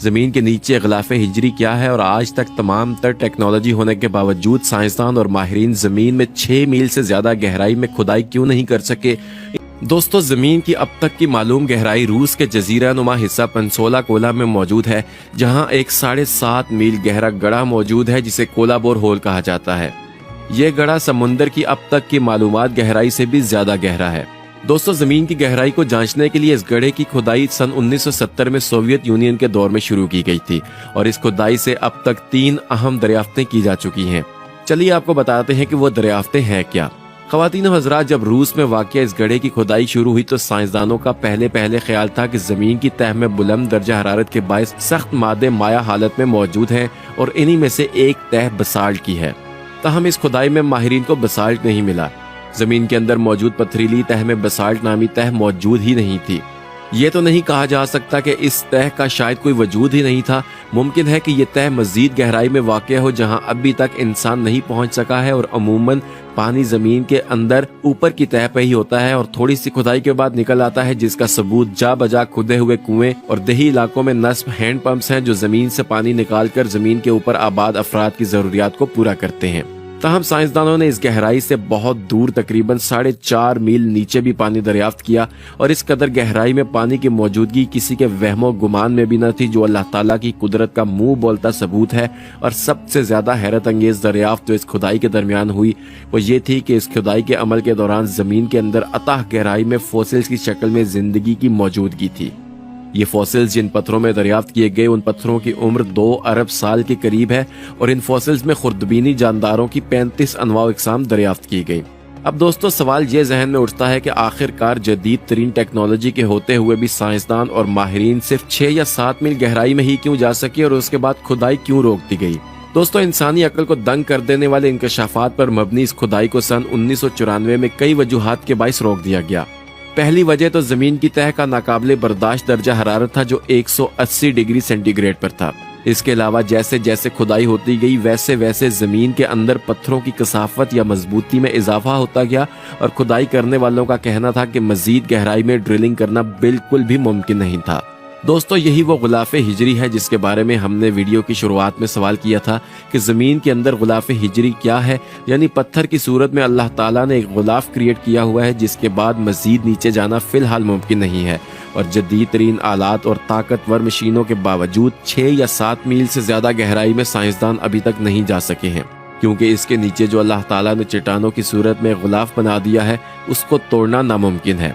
زمین کے نیچے غلاف ہجری کیا ہے اور آج تک تمام تر ٹیکنالوجی ہونے کے باوجود سائنسدان اور ماہرین زمین میں 6 میل سے زیادہ گہرائی میں کھدائی کیوں نہیں کر سکے؟ دوستو، زمین کی اب تک کی معلوم گہرائی روس کے جزیرہ نما حصہ پنسولا کولا میں موجود ہے، جہاں ایک 7.5 میل گہرا گڑھا موجود ہے جسے کولا بور ہول کہا جاتا ہے۔ یہ گڑھا سمندر کی اب تک کی معلومات گہرائی سے بھی زیادہ گہرا ہے۔ دوستو، زمین کی گہرائی کو جانچنے کے لیے اس گڑھے کی کھدائی سن 1970 میں سوویت یونین کے دور میں شروع کی گئی تھی اور اس کھدائی سے اب تک 3 اہم دریافتیں کی جا چکی ہیں۔ چلیے آپ کو بتاتے ہیں کہ وہ دریافتیں ہیں کیا۔ خواتین و حضرات، جب روس میں واقع اس گڑھے کی کھدائی شروع ہوئی تو سائنسدانوں کا پہلے خیال تھا کہ زمین کی تہہ میں بلند درجہ حرارت کے باعث سخت مادے مائع حالت میں موجود ہیں اور انہی میں سے ایک تہہ بسالٹ کی ہے۔ تاہم اس کھدائی میں ماہرین کو بسالٹ نہیں ملا۔ زمین کے اندر موجود پتھریلی تہہ میں بسالٹ نامی تہہ موجود ہی نہیں تھی۔ یہ تو نہیں کہا جا سکتا کہ اس تہہ کا شاید کوئی وجود ہی نہیں تھا، ممکن ہے کہ یہ تہہ مزید گہرائی میں واقع ہو جہاں ابھی تک انسان نہیں پہنچ سکا ہے، اور عموماً پانی زمین کے اندر اوپر کی تہہ پہ ہی ہوتا ہے اور تھوڑی سی کھدائی کے بعد نکل آتا ہے، جس کا ثبوت جا بجا کھدے ہوئے کنویں اور دیہی علاقوں میں نصب ہینڈ پمپس ہیں جو زمین سے پانی نکال کر زمین کے اوپر آباد افراد کی ضروریات کو پورا کرتے ہیں۔ تاہم سائنسدانوں نے اس گہرائی سے بہت دور تقریباً 4.5 میل نیچے بھی پانی دریافت کیا، اور اس قدر گہرائی میں پانی کی موجودگی کسی کے وہم و گمان میں بھی نہ تھی، جو اللہ تعالیٰ کی قدرت کا منہ بولتا ثبوت ہے۔ اور سب سے زیادہ حیرت انگیز دریافت جو اس کھدائی کے درمیان ہوئی وہ یہ تھی کہ اس کھدائی کے عمل کے دوران زمین کے اندر اتاہ گہرائی میں فوسلز کی شکل میں زندگی کی موجودگی تھی۔ یہ فوسلز جن پتھروں میں دریافت کیے گئے ان پتھروں کی عمر 2 ارب سال کے قریب ہے، اور ان فوسلز میں خردبینی جانداروں کی 35 انواع و اقسام دریافت کی گئی۔ اب دوستو، سوال یہ ذہن میں اٹھتا ہے کہ آخر کار جدید ترین ٹیکنالوجی کے ہوتے ہوئے بھی سائنسدان اور ماہرین صرف 6 یا 7 میل گہرائی میں ہی کیوں جا سکے اور اس کے بعد کھدائی کیوں روک دی گئی؟ دوستو، انسانی عقل کو دنگ کر دینے والے انکشافات پر مبنی اس کھدائی کو سن 1994 میں کئی وجوہات کے باعث روک دیا گیا۔ پہلی وجہ تو زمین کی تہہ کا ناقابل برداشت درجہ حرارت تھا جو 180 ڈگری سینٹی گریڈ پر تھا۔ اس کے علاوہ جیسے جیسے کھدائی ہوتی گئی ویسے ویسے زمین کے اندر پتھروں کی کثافت یا مضبوطی میں اضافہ ہوتا گیا، اور کھدائی کرنے والوں کا کہنا تھا کہ مزید گہرائی میں ڈرلنگ کرنا بالکل بھی ممکن نہیں تھا۔ دوستو، یہی وہ غلاف ہجری ہے جس کے بارے میں ہم نے ویڈیو کی شروعات میں سوال کیا تھا کہ زمین کے اندر غلاف ہجری کیا ہے، یعنی پتھر کی صورت میں اللہ تعالیٰ نے ایک غلاف کریٹ کیا ہوا ہے جس کے بعد مزید نیچے جانا فی الحال ممکن نہیں ہے، اور جدید ترین آلات اور طاقتور مشینوں کے باوجود 6 یا 7 میل سے زیادہ گہرائی میں سائنسدان ابھی تک نہیں جا سکے ہیں، کیونکہ اس کے نیچے جو اللہ تعالیٰ نے چٹانوں کی صورت میں غلاف بنا دیا ہے اس کو توڑنا ناممکن ہے۔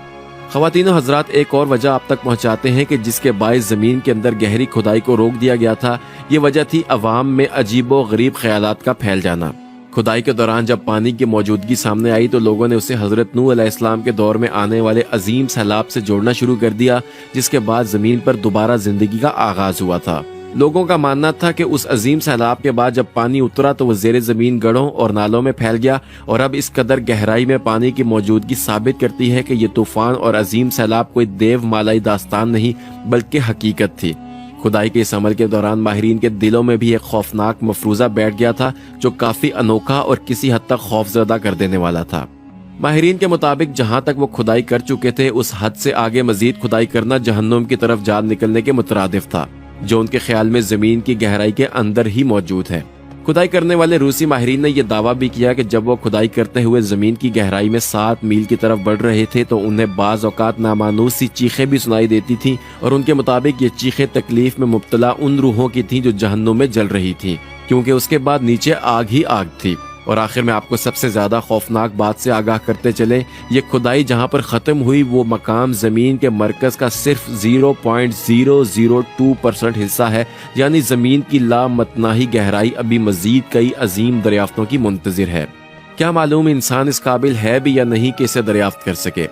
خواتین و حضرات، ایک اور وجہ آپ تک پہنچاتے ہیں کہ جس کے باعث زمین کے اندر گہری کھدائی کو روک دیا گیا تھا۔ یہ وجہ تھی عوام میں عجیب و غریب خیالات کا پھیل جانا۔ کھدائی کے دوران جب پانی کی موجودگی سامنے آئی تو لوگوں نے اسے حضرت نوح علیہ السلام کے دور میں آنے والے عظیم سیلاب سے جوڑنا شروع کر دیا، جس کے بعد زمین پر دوبارہ زندگی کا آغاز ہوا تھا۔ لوگوں کا ماننا تھا کہ اس عظیم سیلاب کے بعد جب پانی اترا تو وہ زیر زمین گڑھوں اور نالوں میں پھیل گیا، اور اب اس قدر گہرائی میں پانی کی موجودگی ثابت کرتی ہے کہ یہ طوفان اور عظیم سیلاب کوئی دیو مالائی داستان نہیں بلکہ حقیقت تھی۔ کھدائی کے اس عمل کے دوران ماہرین کے دلوں میں بھی ایک خوفناک مفروضہ بیٹھ گیا تھا جو کافی انوکھا اور کسی حد تک خوفزدہ کر دینے والا تھا۔ ماہرین کے مطابق جہاں تک وہ کھدائی کر چکے تھے اس حد سے آگے مزید کھدائی کرنا جہنم کی طرف جان نکلنے کے مترادف تھا، جو ان کے خیال میں زمین کی گہرائی کے اندر ہی موجود ہے۔ کھدائی کرنے والے روسی ماہرین نے یہ دعویٰ بھی کیا کہ جب وہ کھدائی کرتے ہوئے زمین کی گہرائی میں 7 میل کی طرف بڑھ رہے تھے تو انہیں بعض اوقات نامانوس سی چیخیں بھی سنائی دیتی تھیں، اور ان کے مطابق یہ چیخیں تکلیف میں مبتلا ان روحوں کی تھیں جو جہنم میں جل رہی تھیں، کیونکہ اس کے بعد نیچے آگ ہی آگ تھی۔ اور آخر میں آپ کو سب سے زیادہ خوفناک بات سے آگاہ کرتے چلیں، یہ کھدائی جہاں پر ختم ہوئی وہ مقام زمین کے مرکز کا صرف 0.002% حصہ ہے، یعنی زمین کی لامتناہی گہرائی ابھی مزید کئی عظیم دریافتوں کی منتظر ہے۔ کیا معلوم انسان اس قابل ہے بھی یا نہیں کہ اسے دریافت کر سکے۔